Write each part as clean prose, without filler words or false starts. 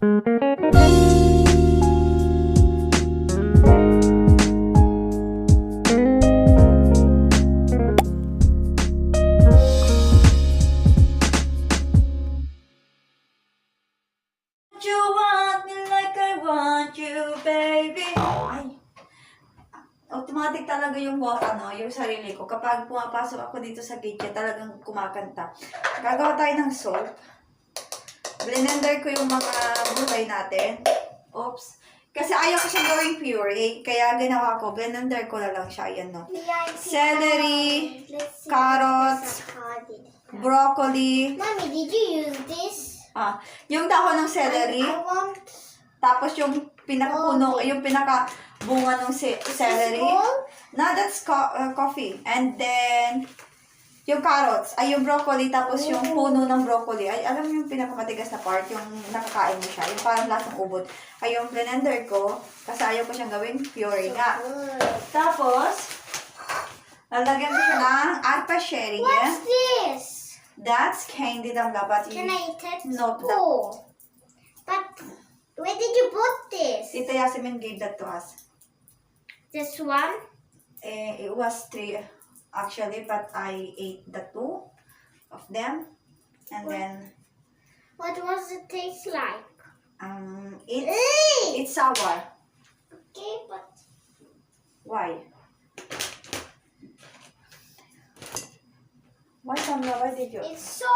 You want me like I want you, baby. Ay, automatic talaga yung yung sarili ko. Kapag pumapasok ako dito sa kitchen, talagang kumakanta. Gagawa tayo ng soap. Blender ko yung mga buhay natin. Oops. Kasi ayaw ko siyang gawing puree. Kaya ginawa ko, blender ko na lang siya. Ayan, no. Celery, carrots, broccoli. Mommy, did you use this? Yung dahon ng celery. I want Tapos yung pinakapuno, yung pinakabunga ng celery. No, that's coffee. And then, yung carrots, ay yung broccoli, tapos yung puno ng broccoli. Ay, alam mo yung pinakamatigas na part, yung nakakain mo siya, yung parang lasang ubod. Ay, yung blender ko, kasi ayaw ko siyang gawing puree nga. Tapos, lalagyan ko siya ng arpa sherry. What's this? That's candy damla. Can I eat it? No. But where did you put this? Tita Yasmin gave that to us. This one? It was 3 actually, but I ate the 2 of them. And then, What does it taste like? it's sour. Okay, but Why? Why, Samla? Why did you? it's so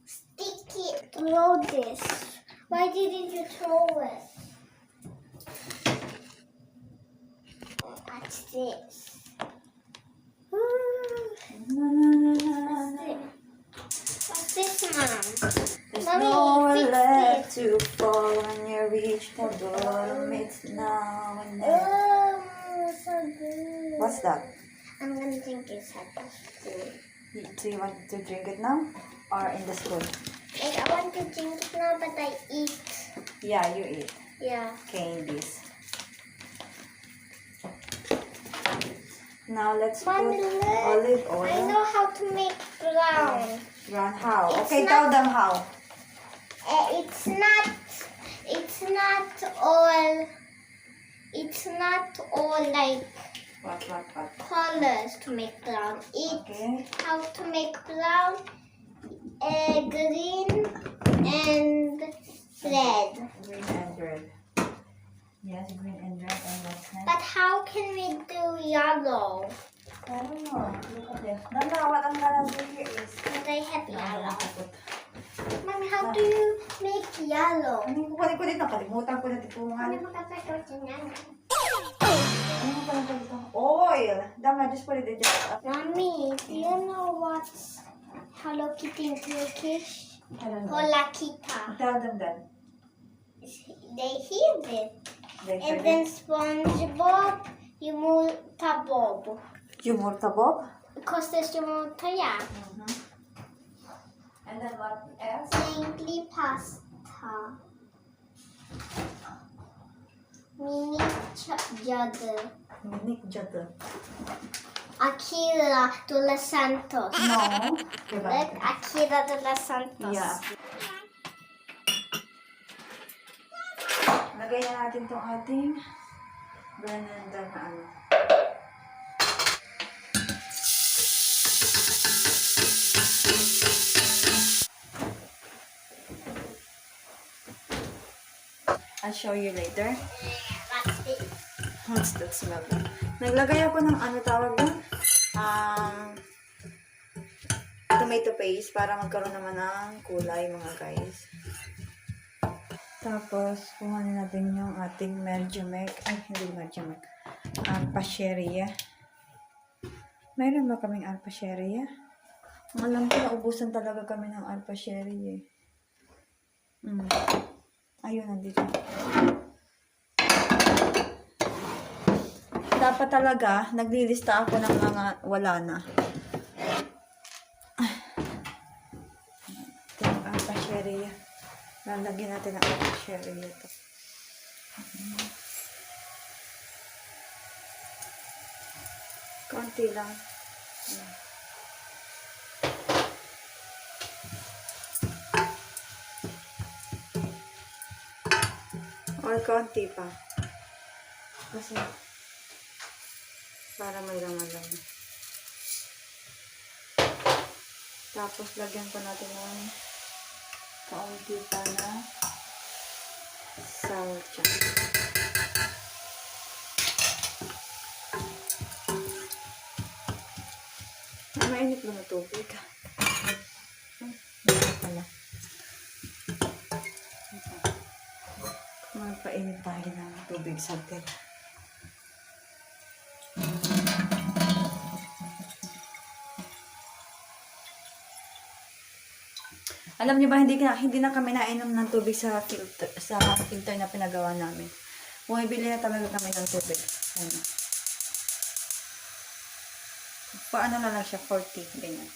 sticky. Throw this. Why didn't you throw it? What's this? What's this, Mom? There's Mommy, nowhere fix left to fall when you reach the bottom. It's now and then. So good. What's that? I'm gonna drink this at the school. Do you want to drink it now or in the spoon? Like, I want to drink it now, but I eat. Yeah, you eat Yeah. candies. Now let's Mommy, put look. olive I oil. know how to make brown. Run how? It's Okay, not- tell them how. It's not all. It's not all like What? colors to make brown. It's Okay. how to make brown, green and red. Green and red. Yes, green and red and what's next? But how can we do yellow? I don't know. Look at this. Now what I'm gonna do here is. But I have yellow. Put. Mommy, how do you make yellow? Ano yung kukunin ko dito? Kalimutan ko na tipungan. Ano makapagod yan? Ano yung pala dito? Oil! Dama, just put it in just. Mommy, do you know what's Hello Kitty in Turkish? I don't know. Hola Kita. Tell them then. They hear it. They And heard then it. SpongeBob, Yumurta Bob. Yumurta Bob. Because there's Yumurta, yeah. And then what else? Saintly Pasta. Mini Jadder. Nick Jada. Akira de los Santos. No. Diba? Like Akira de los Santos. Yeah. Lagay na natin itong ating blender na ano. I'll show you later. What's this? What's that smell? Naglagay ako ng ano tawag doon? Tomato paste para magkaroon naman ng kulay mga guys. Tapos, kuhanin natin yung ating Merjimek. Ay, hindi Merjimek. Arpa-sheria. Mayroon ba kaming arpa-sheria? Ang alam ko, naubusan talaga kami ng arpa-sheria. Ayun, nandito. Dapat talaga, naglilista ako ng mga wala na. Ito yung arpa-sheria. Lalagyan natin ang arpa-sheria ito. Konti lang. Or konti pa. Kasi, para may laman. Tapos, lagyan pa natin ng kaunti pa na salsa. Mainit mo na tubig. Ito pala. Magpainit tayo ng tubig sa atin. Alam niyo ba, hindi na kami nainom ng tubig sa filter na pinagawa namin. Bumibili na talaga kami ng tubig. Ano. Paano na lang siya? 40. Ganyan.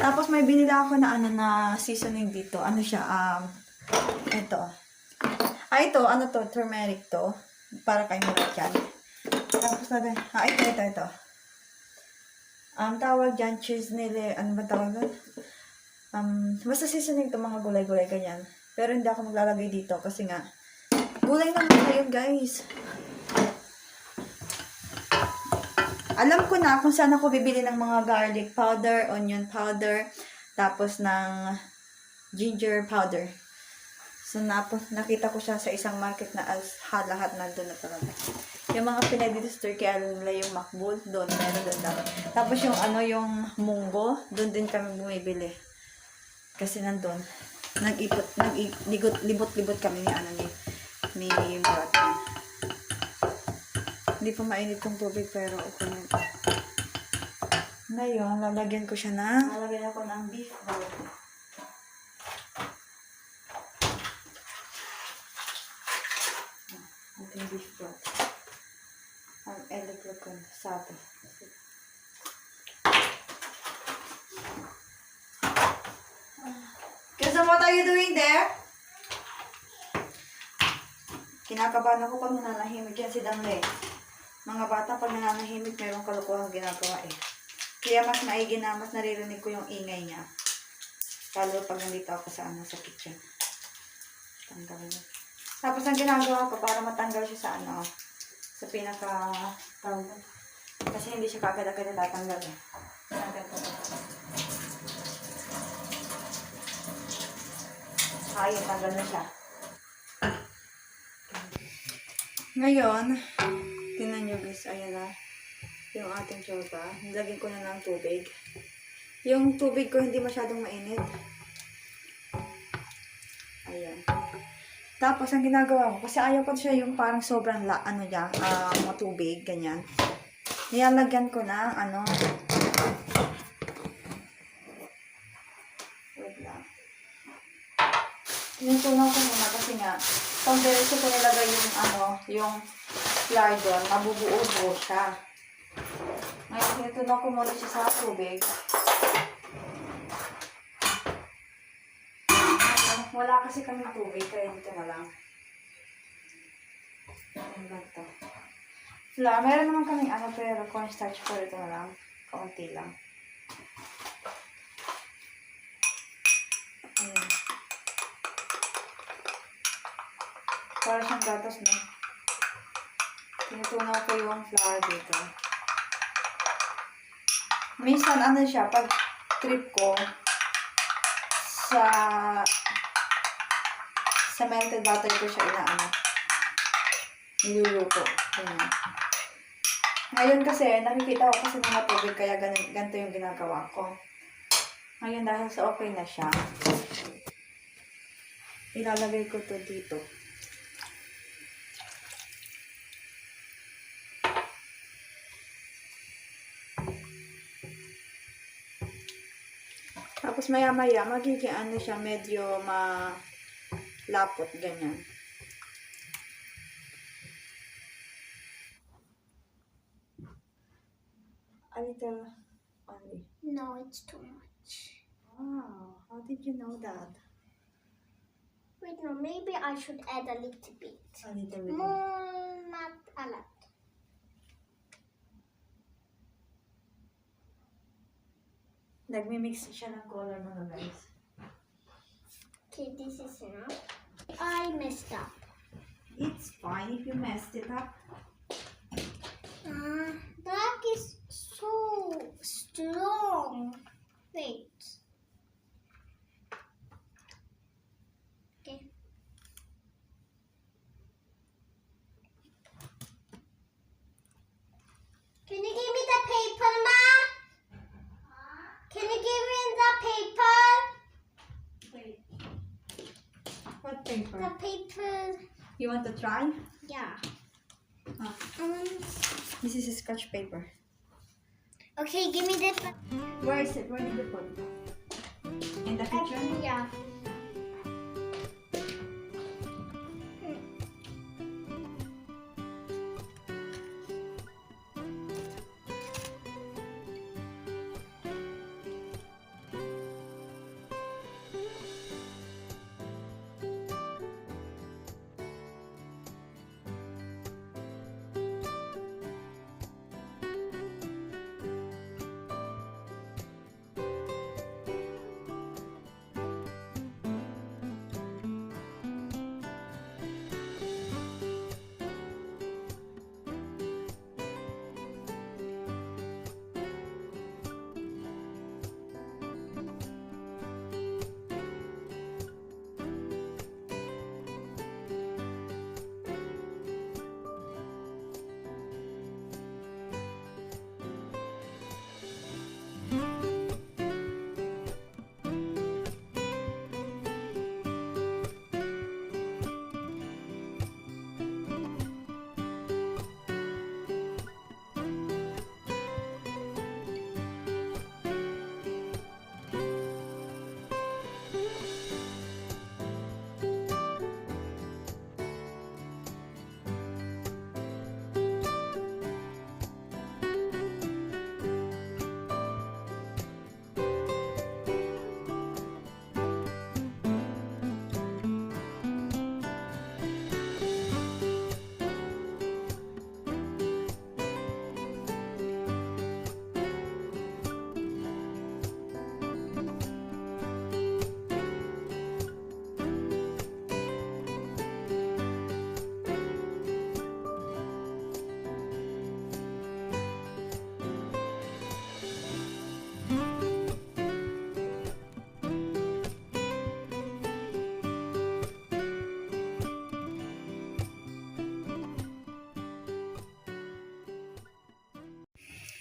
Tapos may binili ako na na seasoning dito. Ano siya? Ito. Ito. Ano to? Turmeric to. Para kay Murachan. Tapos lagay. Ito. Tawag dyan, cheese nila. Ano ba tawag doon? Basta seasoning to, mga gulay-gulay, ganyan. Pero hindi ako maglalagay dito kasi nga, gulay naman na yun, guys. Alam ko na kung saan ako bibili ng mga garlic powder, onion powder, tapos ng ginger powder. So, nakita ko siya sa isang market na lahat nandun na talaga. Yung mga pinadidister kaya nila yung makbul, doon, meron doon dapat. Tapos yung yung munggo, doon din kami bumibili. Kasi nandun, libot-libot kami ni Murat. Hindi pa mainit yung tubig, pero okay na. Ngayon, lalagyan ako ng beef broth. Ating beef broth. Ang electric ko sabi. Kesa, what are you doing there? Kinakabahan ako pag nananahimik yan si Dangle. Mga bata pag nananahimik, mayroong kalukuhang ginagawa eh. Kaya mas maigi na, mas naririnig ko yung ingay niya. Lalo pag nandito ako sa kitchen. Tanggalin mo. Tapos ang ginagawa ko para matanggal siya sa tawag. Kasi hindi siya kagad-agad natatanggal eh. Ayun, tanggal na siya. Ngayon, tingnan nyo guys, ayan na. Yung ating tsorba. Nilagyan ko na ng tubig. Yung tubig ko hindi masyadong mainit. Ayan. Tapos, ang ginagawa ko, kasi ayaw ko siya yung parang sobrang matubig, ganyan. Nilalagyan ko na, wait lang. Tinutunaw ko muna kasi nga, kung diretso ko nilagay yung flour doon, mabubuo-buo siya. Ngayon, tinutunaw ko muna siya sa tubig. Wala kasi kami tubig, kaya dito na lang. Ano ba ito? Flour, meron naman kaming pero cornstarch ko ito na lang. Kaunti lang. Ayan. Para siyang gatas, no? Tinutunaw ko yung flour dito. Minsan, siya, pag trip ko, sa melted butter ko siya niluluto. Ganyan. Ngayon kasi, nakikita ko kasi mga tubig, kaya ganito yung ginagawa ko. Ngayon, dahil sa okay na siya, ilalagay ko to dito. Tapos maya-maya, magiging siya, medyo malapot, ganyan. A little only. No, it's too much. Wow, how did you know that? Wait, no, maybe I should add a little bit. A little bit. More. not a lot. Nagmi-mix siya ng color mga guys. Okay, this is enough. I messed up. It's fine if you messed it up. Black is so strong. Wait. Okay. Can you give me the paper, Mom? Can you give me the paper? Wait. What paper? The paper. You want to try? Yeah. Ah, Um. this is a scratch paper. Okay, give me the. Where is it? Where did you put it? In the kitchen? Yeah.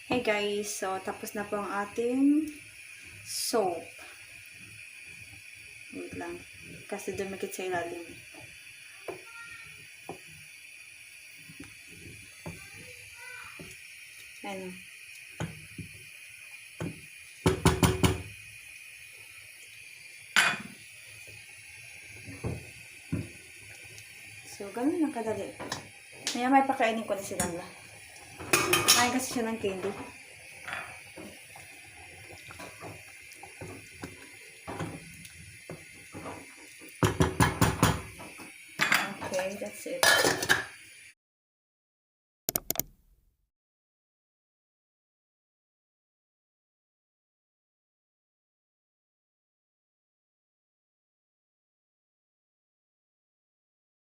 Hey guys, so tapos na po ang ating soap. Wait lang, kasi dumikit sa ilalim. Ayan. So, ganun lang kadali. Kaya may pakainin ko na sila. Kain kasi siya ng candy. Okay, that's it.